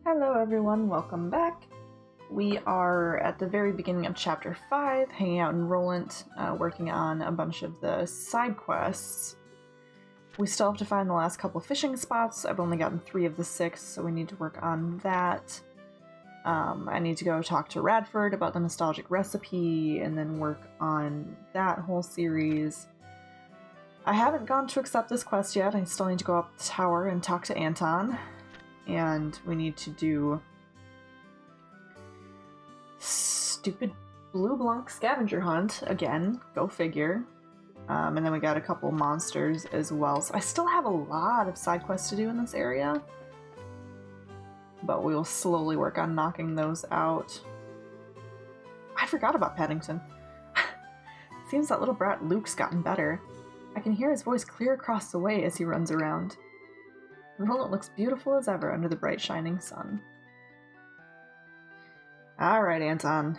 Hello everyone, welcome back. We are at the very beginning of Chapter 5, hanging out in Roland, working on a bunch of the side quests. We still have to find the last couple fishing spots. I've only gotten 3 of the 6, so we need to work on that. I need to go talk to Radford about the nostalgic recipe, and then work on that whole series. I haven't gone to accept this quest yet. I still need to go up the tower and talk to Anton. And we need to do stupid Bleublanc scavenger hunt again. Go figure. And then we got a couple monsters as well. So I still have a lot of side quests to do in this area. But we will slowly work on knocking those out. I forgot about Paddington. Seems that little brat Luke's gotten better. I can hear his voice clear across the way as he runs around. Roland looks beautiful as ever under the bright shining sun. Alright, Anton.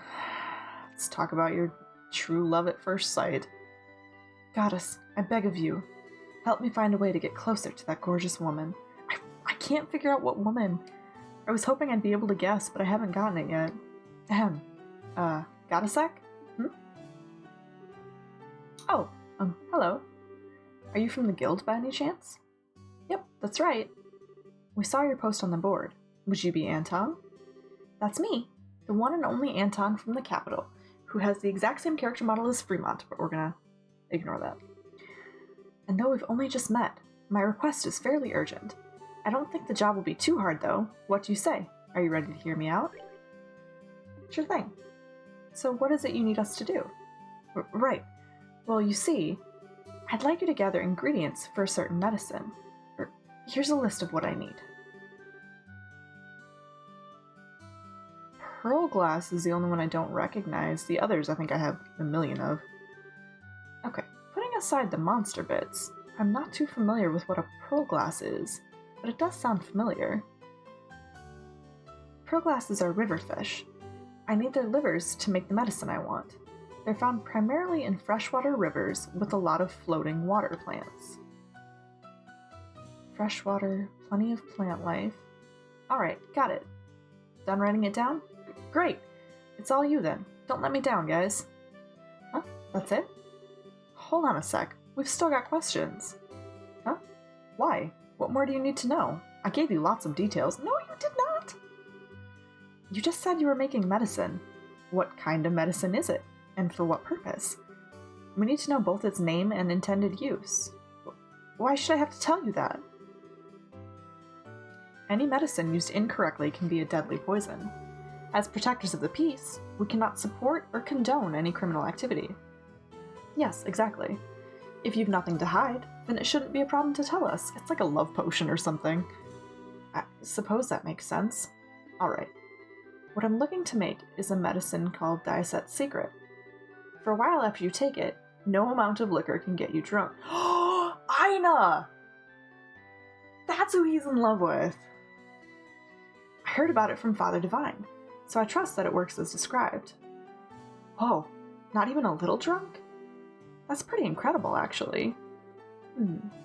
Let's talk about your true love at first sight. Goddess, I beg of you, help me find a way to get closer to that gorgeous woman. I can't figure out what woman. I was hoping I'd be able to guess, but I haven't gotten it yet. Ahem. Got a sec? Oh, hello. Are you from the guild by any chance? Yep, that's right. We saw your post on the board. Would you be Anton? That's me, the one and only Anton from the capital, who has the exact same character model as Fremont, but we're gonna ignore that. And though we've only just met, my request is fairly urgent. I don't think the job will be too hard, though. What do you say? Are you ready to hear me out? Sure thing. So what is it you need us to do? Right. Well, you see, I'd like you to gather ingredients for a certain medicine. Here's a list of what I need. Pearl glass is the only one I don't recognize. The others I think I have a million of. Okay, putting aside the monster bits, I'm not too familiar with what a pearl glass is, but it does sound familiar. Pearl glasses are river fish. I need their livers to make the medicine I want. They're found primarily in freshwater rivers with a lot of floating water plants. Freshwater, plenty of plant life. Alright, got it. Done writing it down? Great! It's all you then. Don't let me down, guys. Huh? That's it? Hold on a sec. We've still got questions. Huh? Why? What more do you need to know? I gave you lots of details. No, you did not! You just said you were making medicine. What kind of medicine is it? And for what purpose? We need to know both its name and intended use. Why should I have to tell you that? Any medicine used incorrectly can be a deadly poison. As protectors of the peace, we cannot support or condone any criminal activity. Yes, exactly. If you've nothing to hide, then it shouldn't be a problem to tell us. It's like a love potion or something. I suppose that makes sense. Alright. What I'm looking to make is a medicine called Diaset Secret. For a while after you take it, no amount of liquor can get you drunk. Ina! That's who he's in love with. I heard about it from Father Divine, so I trust that it works as described. Whoa, not even a little drunk? That's pretty incredible, actually.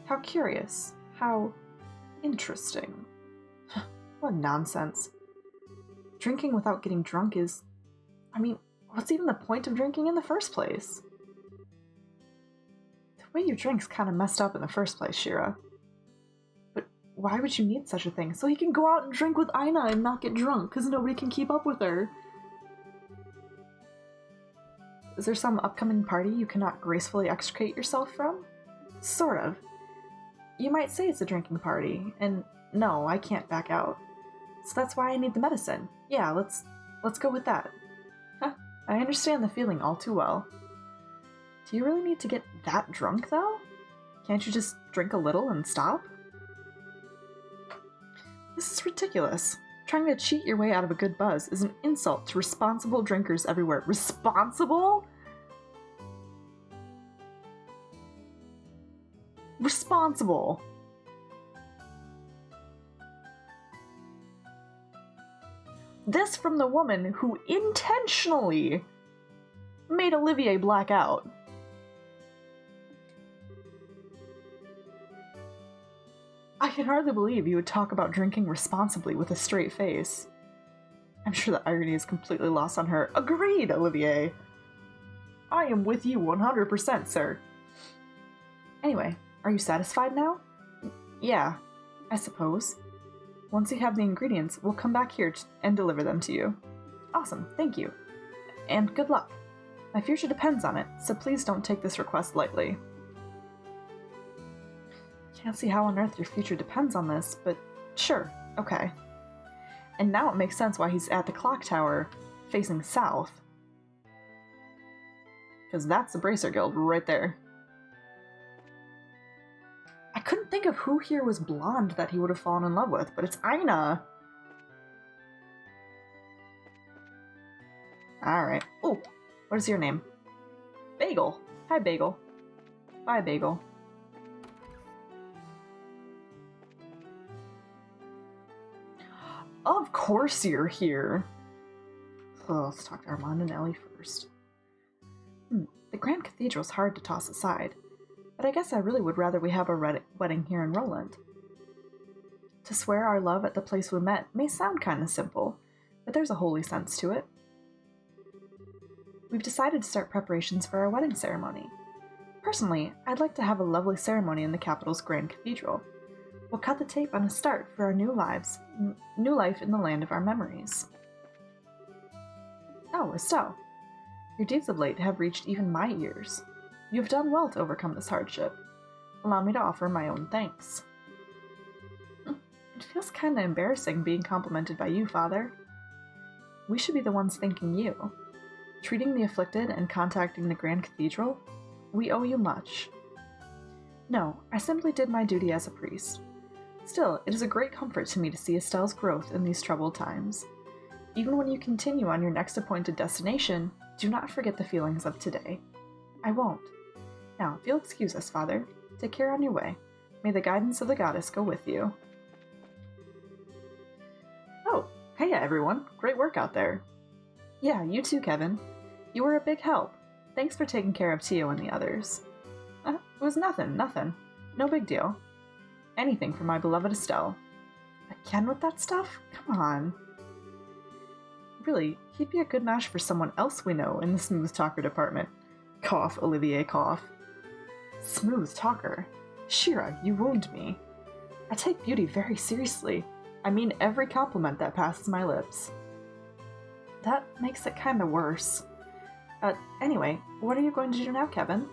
How curious. How interesting. What nonsense. Drinking without getting drunk is... I mean, what's even the point of drinking in the first place? The way you drink's kind of messed up in the first place, Shira. But why would you need such a thing? So he can go out and drink with Ina and not get drunk, because nobody can keep up with her. Is there some upcoming party you cannot gracefully extricate yourself from? Sort of. You might say it's a drinking party, and no, I can't back out. So that's why I need the medicine. Yeah, let's go with that. Huh, I understand the feeling all too well. Do you really need to get that drunk, though? Can't you just drink a little and stop? This is ridiculous. Trying to cheat your way out of a good buzz is an insult to responsible drinkers everywhere. Responsible? Responsible. This from the woman who intentionally made Olivier black out. I can hardly believe you would talk about drinking responsibly with a straight face. I'm sure the irony is completely lost on her. Agreed, Olivier! I am with you 100%, sir. Anyway, are you satisfied now? Yeah, I suppose. Once you have the ingredients, we'll come back here and deliver them to you. Awesome, thank you. And good luck. My future depends on it, so please don't take this request lightly. Can't see how on earth your future depends on this, but sure, okay. And now it makes sense why he's at the clock tower, facing south. Because that's the Bracer Guild right there. I couldn't think of who here was blonde that he would have fallen in love with, but it's Aina. Alright. Oh, what is your name? Bagel. Hi, Bagel. Bye, Bagel. Of course you're here. Oh, let's talk to Armand and Ellie first. The Grand Cathedral's hard to toss aside, but I guess I really would rather we have a wedding here in Roland. To swear our love at the place we met may sound kinda simple, but there's a holy sense to it. We've decided to start preparations for our wedding ceremony. Personally, I'd like to have a lovely ceremony in the capital's Grand Cathedral. We'll cut the tape on a start for our new life in the land of our memories. Oh, Estelle. Your deeds of late have reached even my ears. You have done well to overcome this hardship. Allow me to offer my own thanks. It feels kinda embarrassing being complimented by you, Father. We should be the ones thanking you. Treating the afflicted and contacting the Grand Cathedral? We owe you much. No, I simply did my duty as a priest. Still, it is a great comfort to me to see Estelle's growth in these troubled times. Even when you continue on your next appointed destination, do not forget the feelings of today. I won't. Now, if you'll excuse us, Father, take care on your way. May the guidance of the goddess go with you. Oh, hey everyone. Great work out there. Yeah, you too, Kevin. You were a big help. Thanks for taking care of Tio and the others. It was nothing. No big deal. Anything for my beloved Estelle. Again with that stuff? Come on. Really, he'd be a good match for someone else we know in the smooth talker department. Cough, Olivier, cough. Smooth talker? Shira, you wound me. I take beauty very seriously. I mean every compliment that passes my lips. That makes it kinda worse. Anyway, what are you going to do now, Kevin?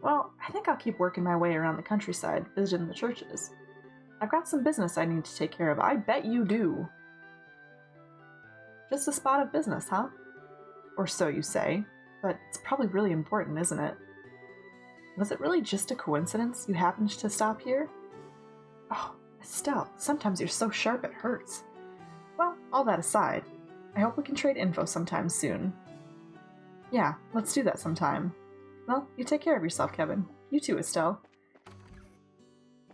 Well, I think I'll keep working my way around the countryside, visiting the churches. I've got some business I need to take care of. I bet you do. Just a spot of business, huh? Or so you say, but it's probably really important, isn't it? Was it really just a coincidence you happened to stop here? Oh, Estelle, sometimes you're so sharp it hurts. Well, all that aside, I hope we can trade info sometime soon. Yeah, let's do that sometime. Well, you take care of yourself, Kevin. You too, Estelle.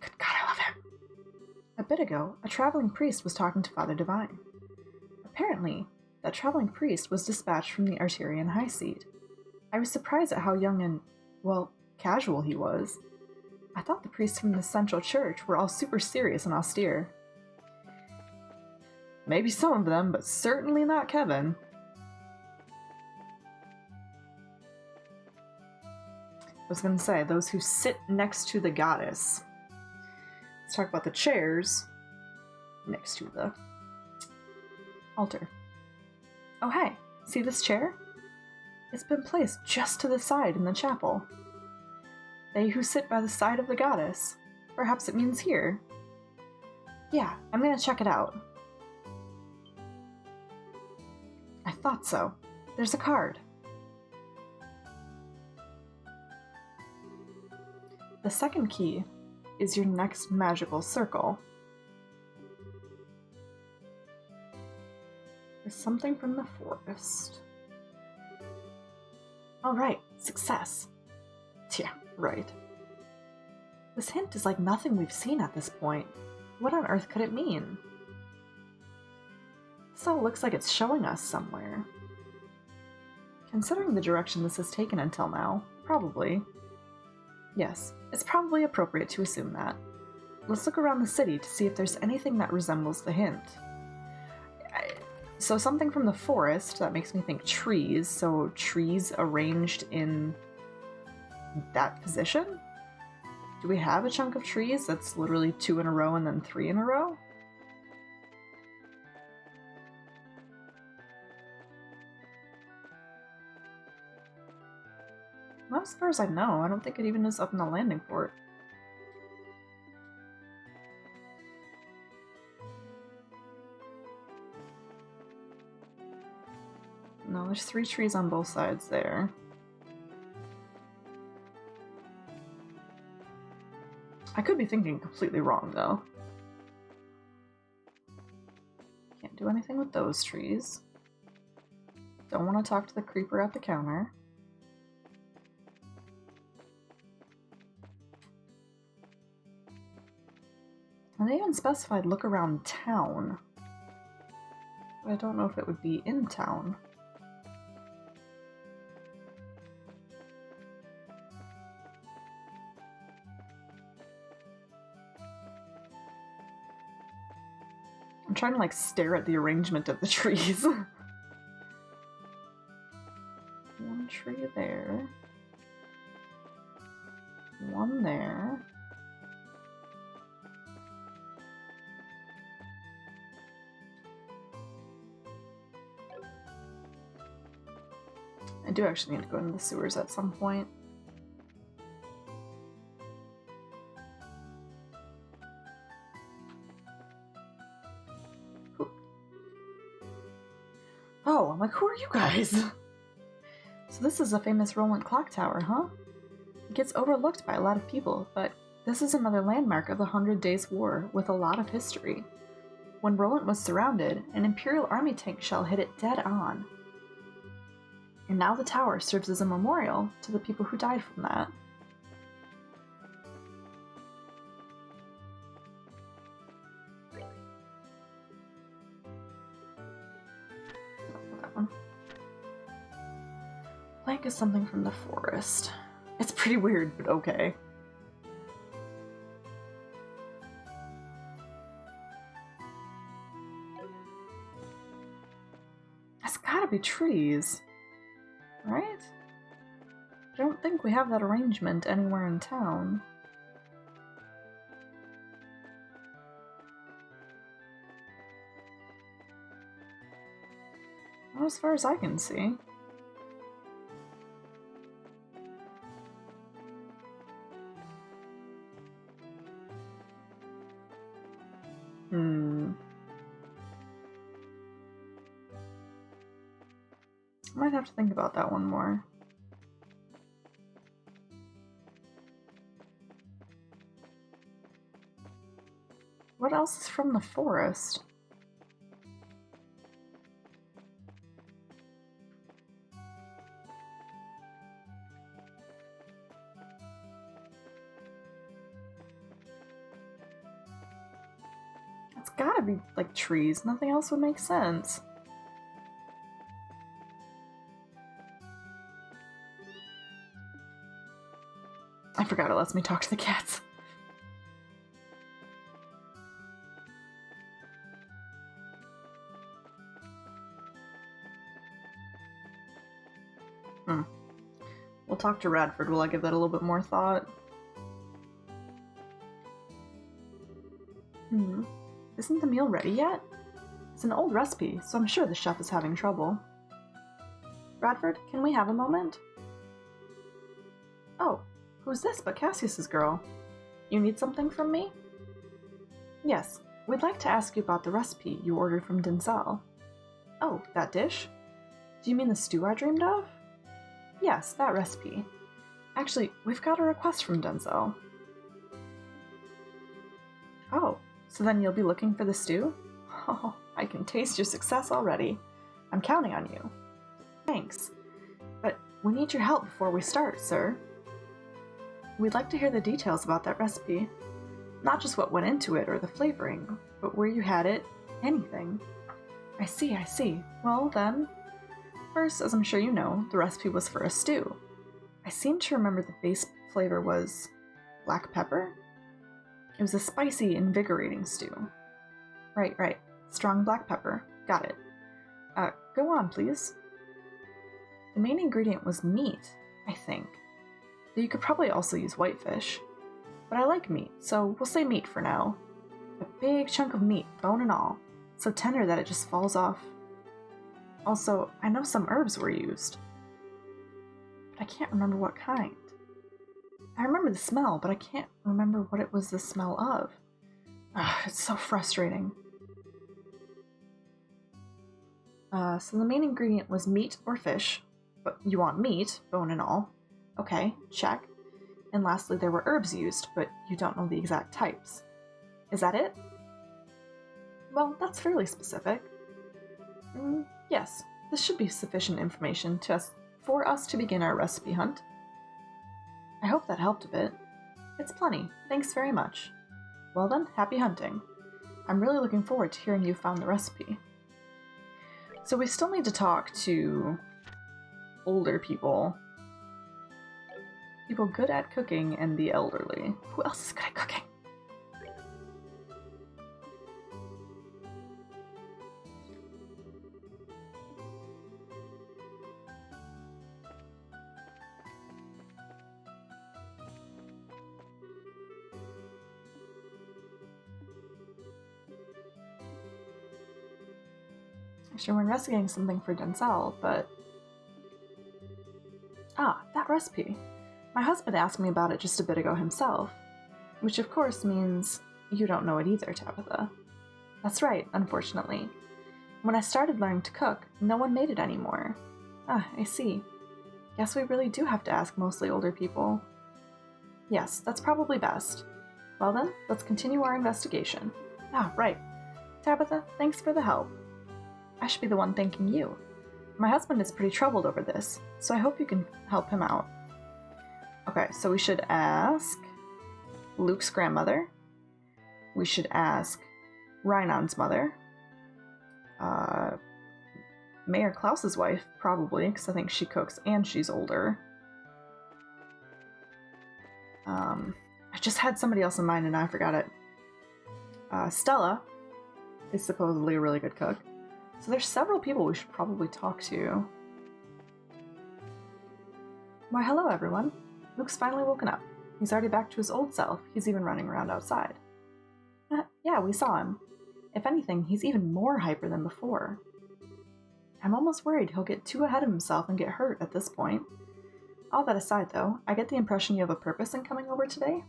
Good God, I love him. A bit ago, a traveling priest was talking to Father Divine. Apparently, that traveling priest was dispatched from the Arterian High Seat. I was surprised at how young and, well, casual he was. I thought the priests from the Central Church were all super serious and austere. Maybe some of them, but certainly not Kevin. I was going to say, those who sit next to the goddess. Let's talk about the chairs next to the altar. Oh hey, see this chair? It's been placed just to the side in the chapel. They who sit by the side of the goddess. Perhaps it means here. Yeah, I'm gonna check it out. I thought so. There's a card. The second key is your next magical circle. There's something from the forest. Alright, success. Yeah, right. This hint is like nothing we've seen at this point. What on earth could it mean? This all looks like it's showing us somewhere. Considering the direction this has taken until now, probably. Yes, it's probably appropriate to assume that. let's look around the city to see if there's anything that resembles the hint. So something from the forest, that makes me think trees, so trees arranged in that position? Do we have a chunk of trees that's literally 2 in a row and then 3 in a row? Not as far as I know. I don't think it even is up in the landing port. No, there's 3 trees on both sides there. I could be thinking completely wrong, though. Can't do anything with those trees. Don't want to talk to the creeper at the counter. And they even specified look around town. But I don't know if it would be in town. I'm trying to like stare at the arrangement of the trees. One tree there. One there. I do actually need to go into the sewers at some point. Oh, I'm like, who are you guys? So this is a famous Roland clock tower, huh? It gets overlooked by a lot of people, but this is another landmark of the 100 Days' War with a lot of history. When Roland was surrounded, an Imperial Army tank shell hit it dead on. And now the tower serves as a memorial to the people who died from that. That one. Blank is something from the forest. It's pretty weird, but okay. It's gotta be trees. Right? I don't think we have that arrangement anywhere in town. Not as far as I can see. I might have to think about that one more. What else is from the forest? It's gotta be like trees. Nothing else would make sense. I forgot it lets me talk to the cats. We'll talk to Radford while I give that a little bit more thought. Isn't the meal ready yet? It's an old recipe, so I'm sure the chef is having trouble. Radford, can we have a moment? Oh, who's this but Cassius's girl? You need something from me? Yes, we'd like to ask you about the recipe you ordered from Denzel. Oh, that dish? Do you mean the stew I dreamed of? Yes, that recipe. Actually, we've got a request from Denzel. Oh, so then you'll be looking for the stew? Oh, I can taste your success already. I'm counting on you. Thanks. But we need your help before we start, sir. We'd like to hear the details about that recipe. Not just what went into it or the flavoring, but where you had it, anything. I see. Well then, first, as I'm sure you know, the recipe was for a stew. I seem to remember the base flavor was black pepper? It was a spicy, invigorating stew. Right. Strong black pepper. Got it. Go on, please. The main ingredient was meat, I think. Though you could probably also use whitefish. But I like meat, so we'll say meat for now. A big chunk of meat, bone and all. So tender that it just falls off. Also, I know some herbs were used. But I can't remember what kind. I remember the smell, but I can't remember what it was the smell of. It's so frustrating. So the main ingredient was meat or fish. But you want meat, bone and all. Okay, check. And lastly, there were herbs used, but you don't know the exact types. Is that it? Well, that's fairly specific. Yes, this should be sufficient information for us to begin our recipe hunt. I hope that helped a bit. It's plenty, thanks very much. Well then, happy hunting. I'm really looking forward to hearing you found the recipe. So we still need to talk to older people. People good at cooking and the elderly. Who else is good at cooking? Actually, we're investigating something for Denzel, but... that recipe. My husband asked me about it just a bit ago himself. Which of course means you don't know it either, Tabitha. That's right, unfortunately. When I started learning to cook, no one made it anymore. I see. Guess we really do have to ask mostly older people. Yes, that's probably best. Well then, let's continue our investigation. Right. Tabitha, thanks for the help. I should be the one thanking you. My husband is pretty troubled over this, so I hope you can help him out. Okay, so we should ask Luke's grandmother. We should ask Rhinon's mother. Mayor Klaus's wife, probably, because I think she cooks and she's older. I just had somebody else in mind and I forgot it. Stella is supposedly a really good cook. So there's several people we should probably talk to. Why, hello everyone. Luke's finally woken up. He's already back to his old self. He's even running around outside. Yeah, we saw him. If anything, he's even more hyper than before. I'm almost worried he'll get too ahead of himself and get hurt at this point. All that aside, though, I get the impression you have a purpose in coming over today,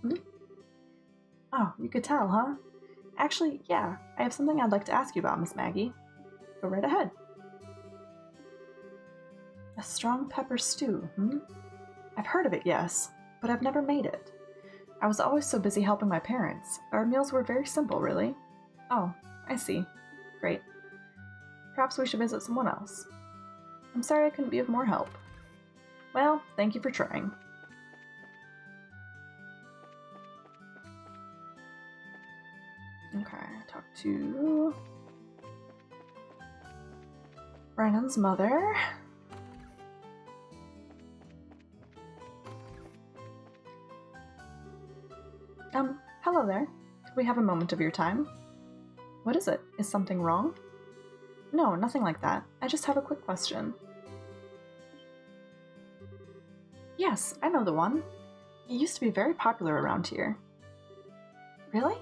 Oh, you could tell, huh? Actually, yeah, I have something I'd like to ask you about, Miss Maggie. Go right ahead. A strong pepper stew, I've heard of it, yes, but I've never made it. I was always so busy helping my parents. Our meals were very simple, really. Oh, I see. Great. Perhaps we should visit someone else. I'm sorry I couldn't be of more help. Well, thank you for trying. Okay, talk to Brennan's mother. Hello there. Could we have a moment of your time? What is it? Is something wrong? No, nothing like that. I just have a quick question. Yes, I know the one. It used to be very popular around here. Really?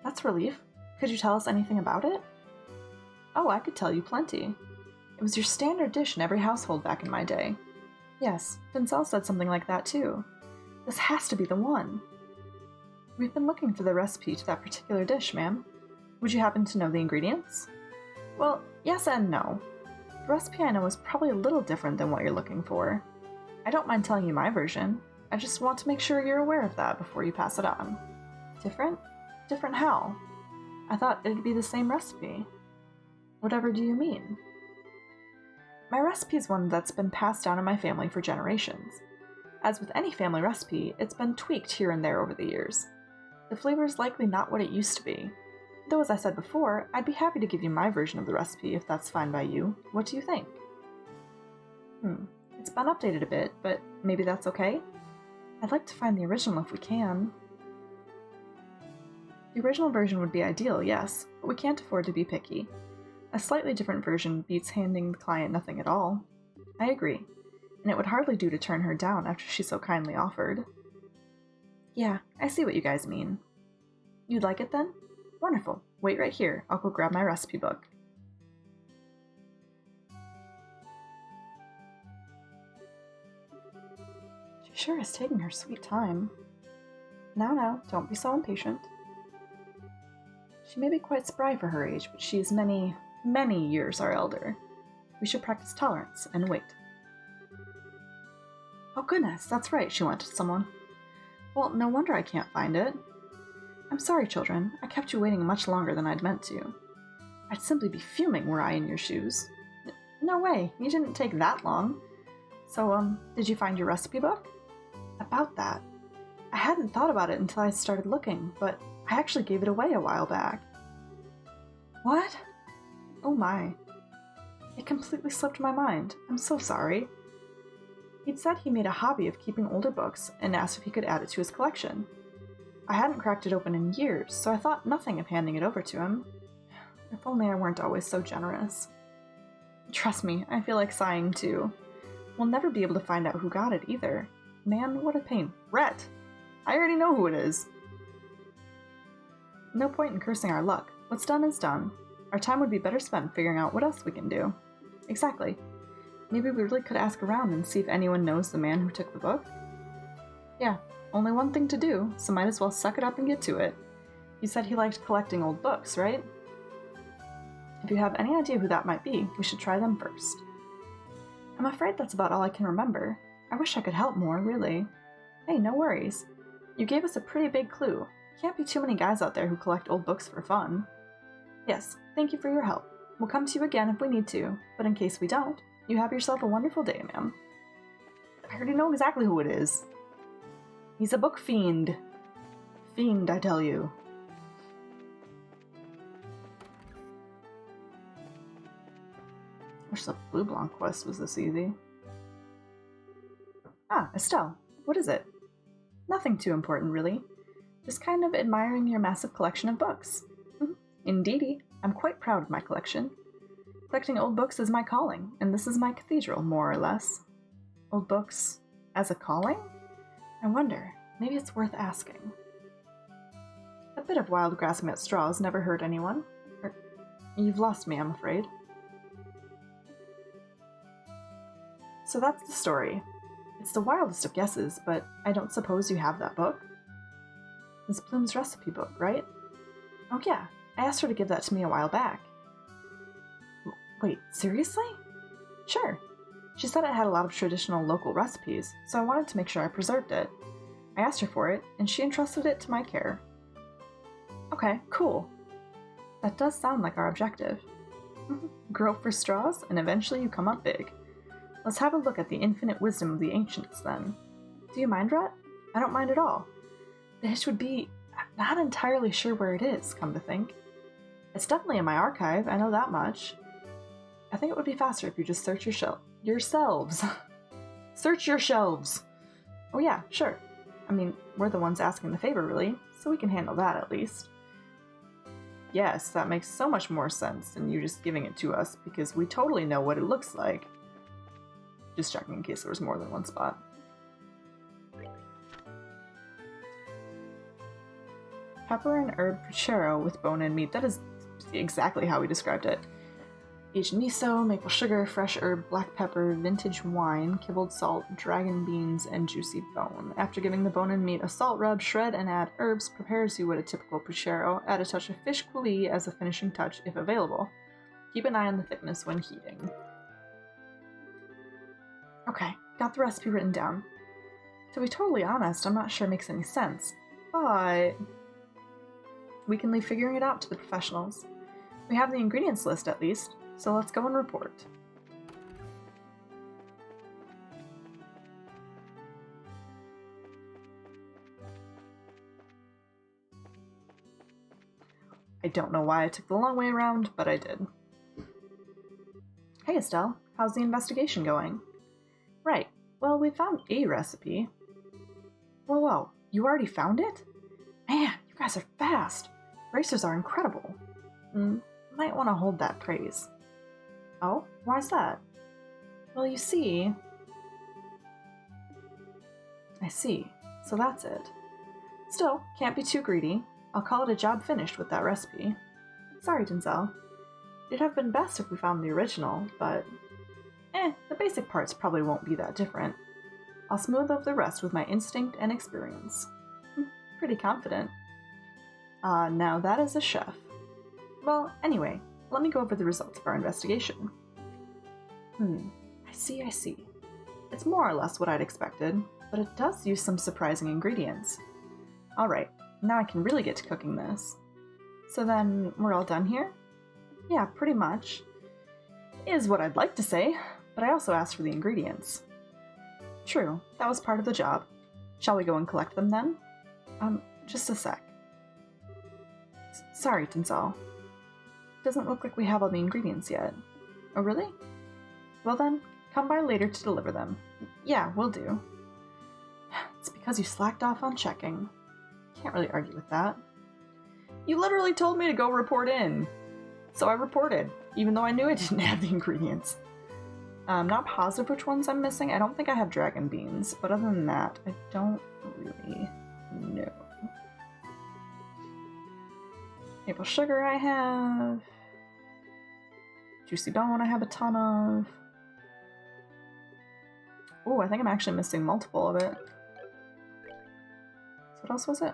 That's relief. Could you tell us anything about it? Oh, I could tell you plenty. It was your standard dish in every household back in my day. Yes, Denzel said something like that too. This has to be the one. We've been looking for the recipe to that particular dish, ma'am. Would you happen to know the ingredients? Well, yes and no. The recipe I know is probably a little different than what you're looking for. I don't mind telling you my version. I just want to make sure you're aware of that before you pass it on. Different? Different how? I thought it'd be the same recipe. Whatever do you mean? My recipe is one that's been passed down in my family for generations. As with any family recipe, it's been tweaked here and there over the years. The flavor is likely not what it used to be. Though as I said before, I'd be happy to give you my version of the recipe if that's fine by you. What do you think? It's been updated a bit, but maybe that's okay? I'd like to find the original if we can. The original version would be ideal, yes, but we can't afford to be picky. A slightly different version beats handing the client nothing at all. I agree, and it would hardly do to turn her down after she so kindly offered. Yeah, I see what you guys mean. You'd like it then? Wonderful. Wait right here. I'll go grab my recipe book. She sure is taking her sweet time. Now, don't be so impatient. She may be quite spry for her age, but she is many, many years our elder. We should practice tolerance and wait. Oh goodness, that's right, she wanted someone. Well, no wonder I can't find it. I'm sorry, children. I kept you waiting much longer than I'd meant to. I'd simply be fuming were I in your shoes. No way, you didn't take that long. So, did you find your recipe book? About that. I hadn't thought about it until I started looking, but I actually gave it away a while back. What? Oh my. It completely slipped my mind. I'm so sorry. He'd said he made a hobby of keeping older books and asked if he could add it to his collection. I hadn't cracked it open in years, so I thought nothing of handing it over to him. If only I weren't always so generous. Trust me, I feel like sighing too. We'll never be able to find out who got it either. Man, what a pain. Rhett! I already know who it is! No point in cursing our luck. What's done is done. Our time would be better spent figuring out what else we can do. Exactly. Maybe we really could ask around and see if anyone knows the man who took the book? Yeah, only one thing to do, so might as well suck it up and get to it. You said he liked collecting old books, right? If you have any idea who that might be, we should try them first. I'm afraid that's about all I can remember. I wish I could help more, really. Hey, no worries. You gave us a pretty big clue. Can't be too many guys out there who collect old books for fun. Yes, thank you for your help. We'll come to you again if we need to, but in case we don't, you have yourself a wonderful day, ma'am. I already know exactly who it is. He's a book fiend. Fiend, I tell you. Wish the Bleublanc quest was this easy. Ah, Estelle. What is it? Nothing too important, really. Just kind of admiring your massive collection of books. Indeedy, I'm quite proud of my collection. Collecting old books is my calling, and this is my cathedral, more or less. Old books as a calling? I wonder, maybe it's worth asking. A bit of wild grasping at straws never hurt anyone. You've lost me, I'm afraid. So that's the story. It's the wildest of guesses, but I don't suppose you have that book? Miss Bloom's recipe book, right? Oh yeah, I asked her to give that to me a while back. Wait, seriously? Sure. She said it had a lot of traditional local recipes, so I wanted to make sure I preserved it. I asked her for it, and she entrusted it to my care. Okay, cool. That does sound like our objective. Grope for straws, and eventually you come up big. Let's have a look at the infinite wisdom of the ancients, then. Do you mind, Rhett? I don't mind at all. The hitch would be, I'm not entirely sure where it is, come to think. It's definitely in my archive, I know that much. I think it would be faster if you just search yourselves. Search your shelves! Oh yeah, sure. I mean, we're the ones asking the favor, really, so we can handle that at least. Yes, that makes so much more sense than you just giving it to us, because we totally know what it looks like. Just checking in case there was more than one spot. Pepper and herb puchero with bone and meat. That is exactly how we described it. Aged miso, maple sugar, fresh herb, black pepper, vintage wine, kibbled salt, dragon beans, and juicy bone. After giving the bone and meat a salt rub, shred and add herbs. Prepare as you would a typical puchero. Add a touch of fish coulis as a finishing touch if available. Keep an eye on the thickness when heating. Okay, got the recipe written down. To be totally honest, I'm not sure it makes any sense, but we can leave figuring it out to the professionals. We have the ingredients list at least, so let's go and report. I don't know why I took the long way around, but I did. Hey Estelle, how's the investigation going? Right, well, we found a recipe. Whoa, you already found it? Man, you guys are fast. Racers are incredible. Might want to hold that praise. Oh, why's that? Well, you see... I see. So that's it. Still, can't be too greedy. I'll call it a job finished with that recipe. Sorry, Denzel. It'd have been best if we found the original, but... the basic parts probably won't be that different. I'll smooth over the rest with my instinct and experience. Pretty confident. Now that is a chef. Well, anyway, let me go over the results of our investigation. I see. It's more or less what I'd expected, but it does use some surprising ingredients. Alright, now I can really get to cooking this. So then, we're all done here? Yeah, pretty much. Is what I'd like to say, but I also asked for the ingredients. True, that was part of the job. Shall we go and collect them then? Just a sec. Sorry, Denzel. Doesn't look like we have all the ingredients yet. Oh, really? Well then, come by later to deliver them. Yeah, will do. It's because you slacked off on checking. Can't really argue with that. You literally told me to go report in. So I reported, even though I knew I didn't have the ingredients. I'm not positive which ones I'm missing. I don't think I have dragon beans, but other than that, I don't really know. Maple sugar I have. Juicy bone I have a ton of. Oh, I think I'm actually missing multiple of it. So what else was it?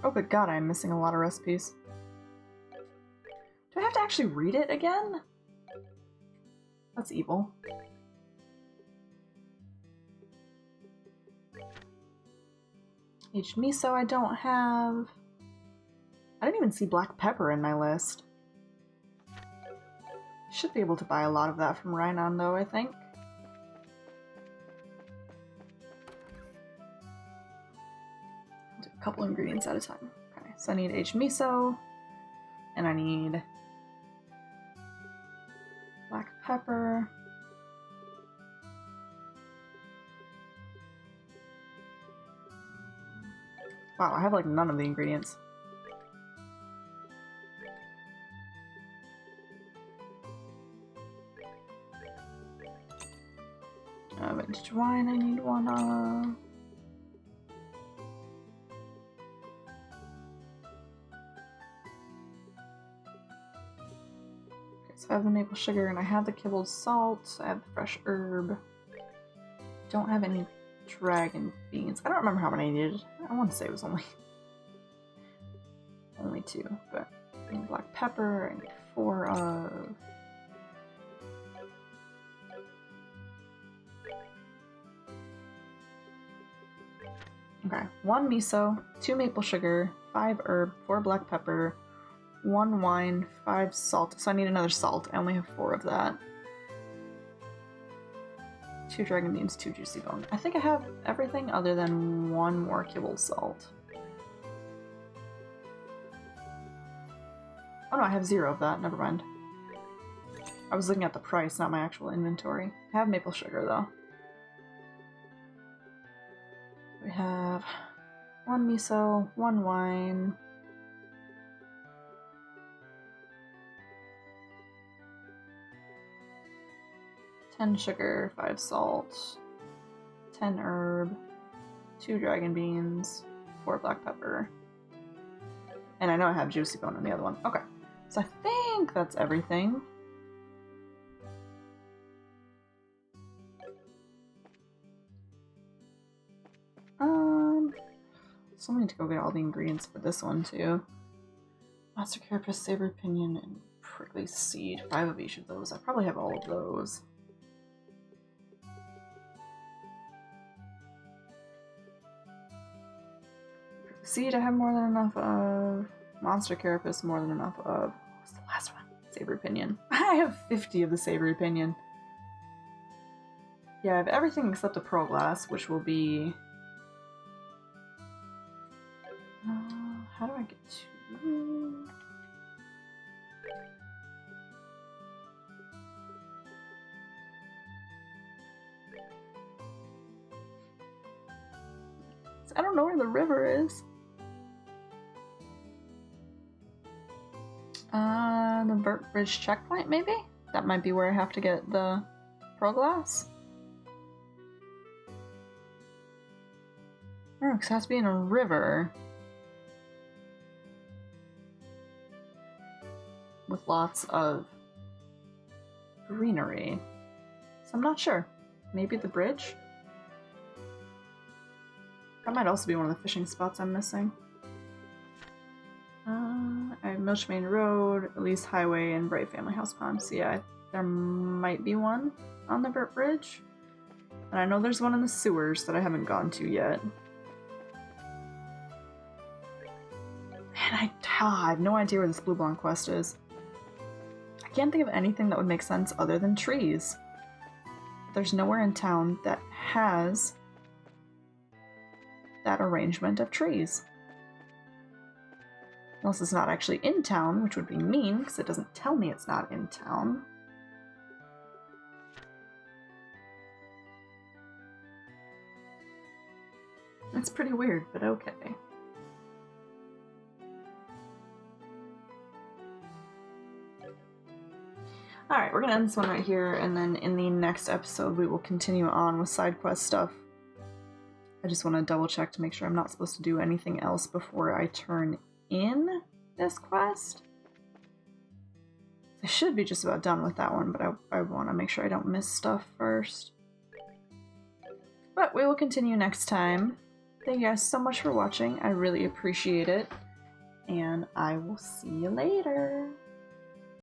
Oh, good God, I'm missing a lot of recipes. Do I have to actually read it again? That's evil. Aged miso I don't have. I didn't even see black pepper in my list. Should be able to buy a lot of that from Rhinon though, I think. Do a couple ingredients at a time. Okay, so I need aged miso, and I need black pepper. Wow, I have like none of the ingredients. Vintage wine I need one of. Okay, so I have the maple sugar and I have the kibbled salt. I have the fresh herb. Don't have any dragon beans. I don't remember how many I needed. I want to say it was only 2, but I need black pepper. I need 4 of. Okay, 1 miso, 2 maple sugar, 5 herb, 4 black pepper, 1 wine, 5 salt. So I need another salt. I only have 4 of that. 2 dragon beans, 2 juicy bone. I think I have everything other than 1 more kibble salt. Oh no, I have 0 of that. Never mind. I was looking at the price, not my actual inventory. I have maple sugar though. We have 1 miso, 1 wine, 10 sugar, 5 salt, 10 herb, 2 dragon beans, 4 black pepper. And I know I have juicy bone on the other one. Okay, so I think that's everything. So I need to go get all the ingredients for this one too. Monster carapace, savory pinion, and prickly seed. 5 of each of those. I probably have all of those. Prickly seed I have more than enough of. Monster carapace more than enough of. What's the last one? Savory pinion. I have 50 of the savory pinion. Yeah, I have everything except the pearl glass, which will be... how do I get I don't know where the river is. The Vert Bridge checkpoint, maybe? That might be where I have to get the Pro Glass. Oh, because it has to be in a river. With lots of greenery. So I'm not sure. Maybe the bridge? That might also be one of the fishing spots I'm missing. I have Milchmain Road, Elise Highway, and Bright Family House Pond. So yeah, there might be one on the Vert Bridge. And I know there's one in the sewers that I haven't gone to yet. And I have no idea where this Bleublanc quest is. I can't think of anything that would make sense other than trees. There's nowhere in town that has that arrangement of trees. Unless it's not actually in town, which would be mean, because it doesn't tell me it's not in town. That's pretty weird, but okay. Alright, we're gonna end this one right here, and then in the next episode we will continue on with side quest stuff. I just want to double check to make sure I'm not supposed to do anything else before I turn in this quest. I should be just about done with that one, but I want to make sure I don't miss stuff first. But we will continue next time. Thank you guys so much for watching. I really appreciate it. And I will see you later.